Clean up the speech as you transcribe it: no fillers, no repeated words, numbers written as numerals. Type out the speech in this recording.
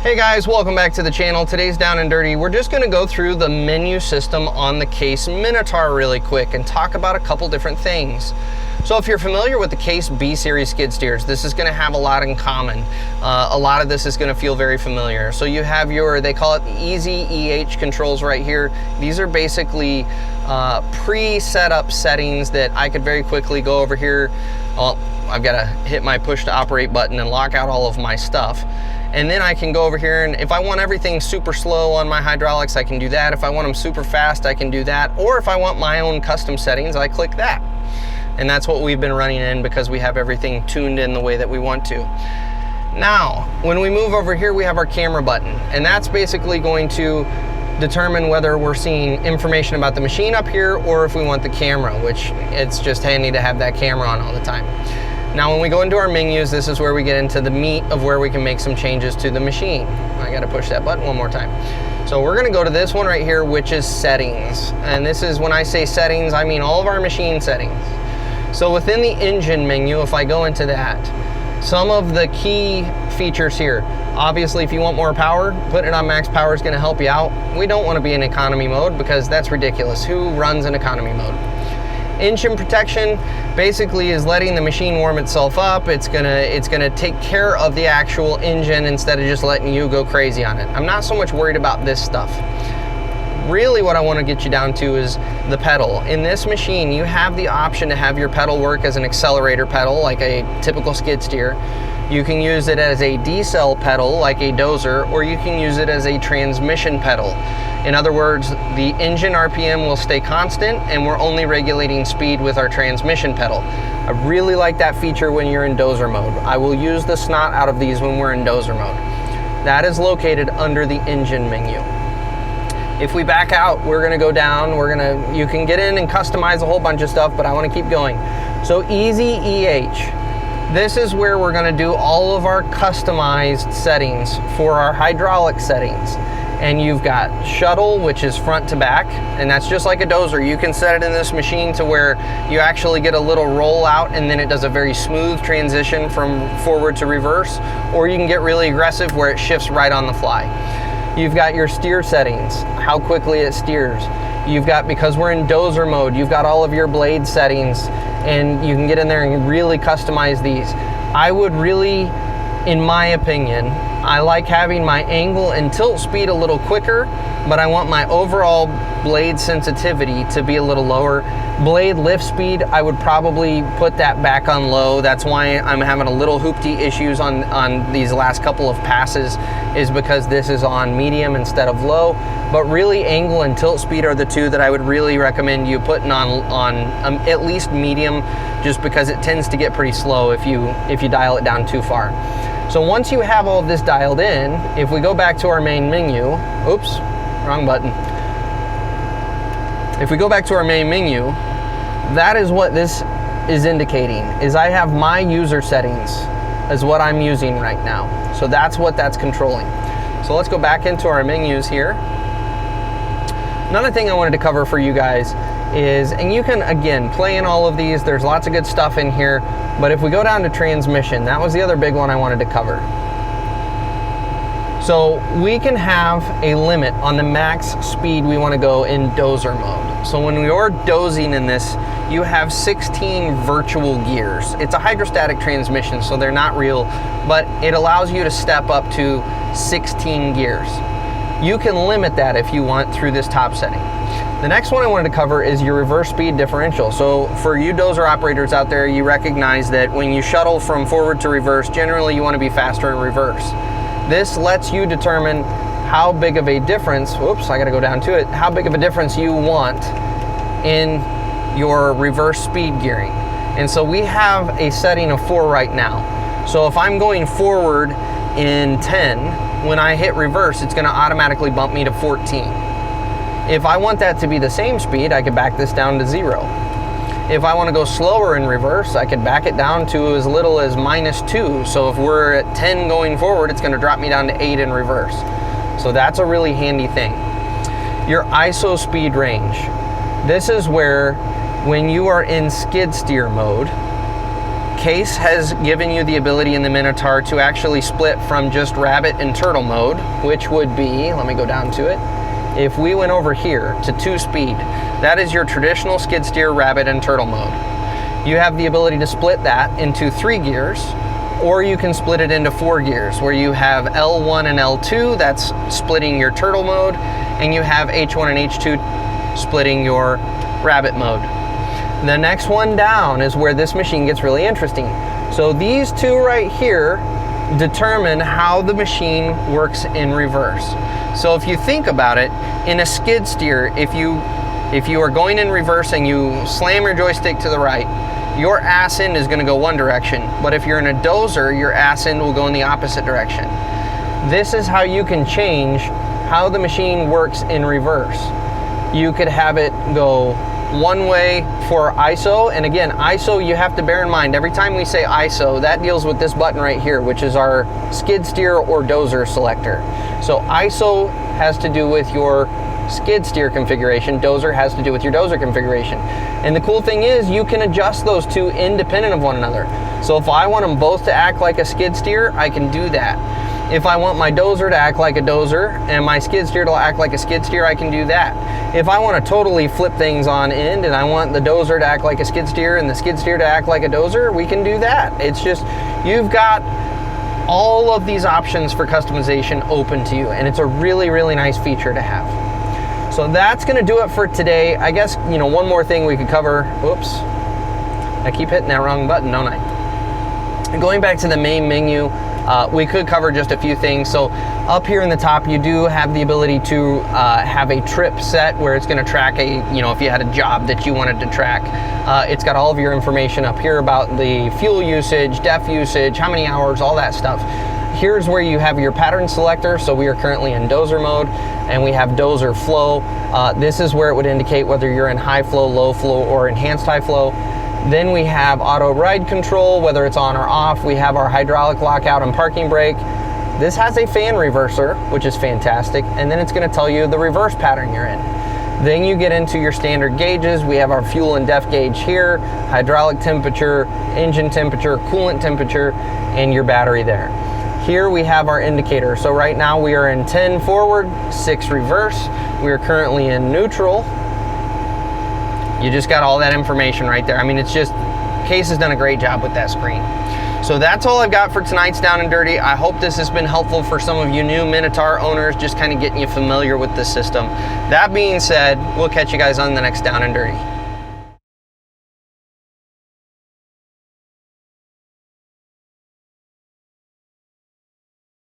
Hey guys, welcome back to the channel. Today's Down and Dirty. We're just gonna go through the menu system on the Case Minotaur really quick and talk about a couple different things. So if you're familiar with the Case B series skid steers, this is gonna have a lot in common. A lot of this is gonna feel very familiar. So you have your, they call it the Easy EH controls right here. These are basically pre-set up settings that I could very quickly go over here. Well, I've gotta hit my push to operate button and lock out all of my stuff. And then I can go over here, and if I want everything super slow on my hydraulics, I can do that. If I want them super fast, I can do that. Or if I want my own custom settings, I click that. And that's what we've been running in because we have everything tuned in the way that we want to. Now, when we move over here, we have our camera button, and that's basically going to determine whether we're seeing information about the machine up here or if we want the camera, which it's just handy to have that camera on all the time. Now when we go into our menus, this is where we get into the meat of where we can make some changes to the machine. I gotta push that button one more time. So we're gonna go to this one right here, which is settings. And this is, when I say settings, I mean all of our machine settings. So within the engine menu, if I go into that, some of the key features here. Obviously, if you want more power, putting it on max power is gonna help you out. We don't wanna be in economy mode because that's ridiculous. Who runs in economy mode? Engine protection basically is letting the machine warm itself up. It's gonna take care of the actual engine instead of just letting you go crazy on it. I'm not so much worried about this stuff. Really what I want to get you down to is the pedal. In this machine, you have the option to have your pedal work as an accelerator pedal, like a typical skid steer. You can use it as a decel pedal, like a dozer, or you can use it as a transmission pedal. In other words, the engine RPM will stay constant and we're only regulating speed with our transmission pedal. I really like that feature when you're in dozer mode. I will use the snot out of these when we're in dozer mode. That is located under the engine menu. If we back out, we're gonna go down, you can get in and customize a whole bunch of stuff, but I wanna keep going. So Easy EH. This is where we're gonna do all of our customized settings for our hydraulic settings. And you've got shuttle, which is front to back, and that's just like a dozer. You can set it in this machine to where you actually get a little roll out and then it does a very smooth transition from forward to reverse, or you can get really aggressive where it shifts right on the fly. You've got your steer settings, how quickly it steers. You've got, because we're in dozer mode, you've got all of your blade settings, and you can get in there and really customize these. I would really, in my opinion, I like having my angle and tilt speed a little quicker, but I want my overall blade sensitivity to be a little lower. Blade lift speed, I would probably put that back on low. That's why I'm having a little hoopty issues on these last couple of passes, is because this is on medium instead of low. But really, angle and tilt speed are the two that I would really recommend you putting on at least medium, just because it tends to get pretty slow if you dial it down too far. So once you have all of this dialed in, if we go back to our main menu, oops, wrong button. If we go back to our main menu, that is what this is indicating, is I have my user settings is what I'm using right now. So that's what that's controlling. So let's go back into our menus here. Another thing I wanted to cover for you guys is, and you can, again, play in all of these, there's lots of good stuff in here, but if we go down to transmission, that was the other big one I wanted to cover. So we can have a limit on the max speed we want to go in dozer mode. So when you're dozing in this, you have 16 virtual gears. It's a hydrostatic transmission, so they're not real, but it allows you to step up to 16 gears. You can limit that if you want through this top setting. The next one I wanted to cover is your reverse speed differential. So for you dozer operators out there, you recognize that when you shuttle from forward to reverse, generally you want to be faster in reverse. This lets you determine how big of a difference, whoops, I gotta go down to it, how big of a difference you want in your reverse speed gearing. And so we have a setting of 4 right now. So if I'm going forward in 10, when I hit reverse, it's gonna automatically bump me to 14. If I want that to be the same speed, I could back this down to 0. If I want to go slower in reverse, I could back it down to as little as -2. So if we're at 10 going forward, it's going to drop me down to 8 in reverse. So that's a really handy thing. Your ISO speed range. This is where, when you are in skid steer mode, Case has given you the ability in the Minotaur to actually split from just rabbit and turtle mode, which would be, let me go down to it. If we went over here to 2-speed, that is your traditional skid steer, rabbit, and turtle mode. You have the ability to split that into 3 gears, or you can split it into 4 gears, where you have L1 and L2, that's splitting your turtle mode, and you have H1 and H2 splitting your rabbit mode. The next one down is where this machine gets really interesting. So these two right here determine how the machine works in reverse. So if you think about it, in a skid steer, if you are going in reverse and you slam your joystick to the right, your ass end is going to go one direction. But if you're in a dozer, your ass end will go in the opposite direction. This is how you can change how the machine works in reverse. You could have it go one way for ISO, and again, ISO, you have to bear in mind, every time we say ISO, that deals with this button right here, which is our skid steer or dozer selector. So ISO has to do with your skid steer configuration, dozer has to do with your dozer configuration. And the cool thing is you can adjust those two independent of one another. So if I want them both to act like a skid steer, I can do that. If I want my dozer to act like a dozer and my skid steer to act like a skid steer, I can do that. If I want to totally flip things on end and I want the dozer to act like a skid steer and the skid steer to act like a dozer, we can do that. It's just, you've got all of these options for customization open to you, and it's a really, really nice feature to have. So that's going to do it for today. I guess, one more thing we could cover. Whoops. I keep hitting that wrong button, don't I? Going back to the main menu, we could cover just a few things. So up here in the top, you do have the ability to have a trip set where it's going to track if you had a job that you wanted to track. It's got all of your information up here about the fuel usage, def usage, how many hours, all that stuff. Here's where you have your pattern selector. So we are currently in dozer mode, and we have dozer flow. This is where it would indicate whether you're in high flow, low flow, or enhanced high flow. Then we have auto ride control, whether it's on or off. We have our hydraulic lockout and parking brake. This has a fan reverser, which is fantastic. And then it's going to tell you the reverse pattern you're in. Then you get into your standard gauges. We have our fuel and def gauge here, hydraulic temperature, engine temperature, coolant temperature, and your battery there. Here we have our indicator. So right now we are in 10 forward, 6 reverse. We are currently in neutral. You just got all that information right there. I mean, it's just, Case has done a great job with that screen. So that's all I've got for tonight's Down and Dirty. I hope this has been helpful for some of you new Minotaur owners, just kind of getting you familiar with the system. That being said, we'll catch you guys on the next Down and Dirty.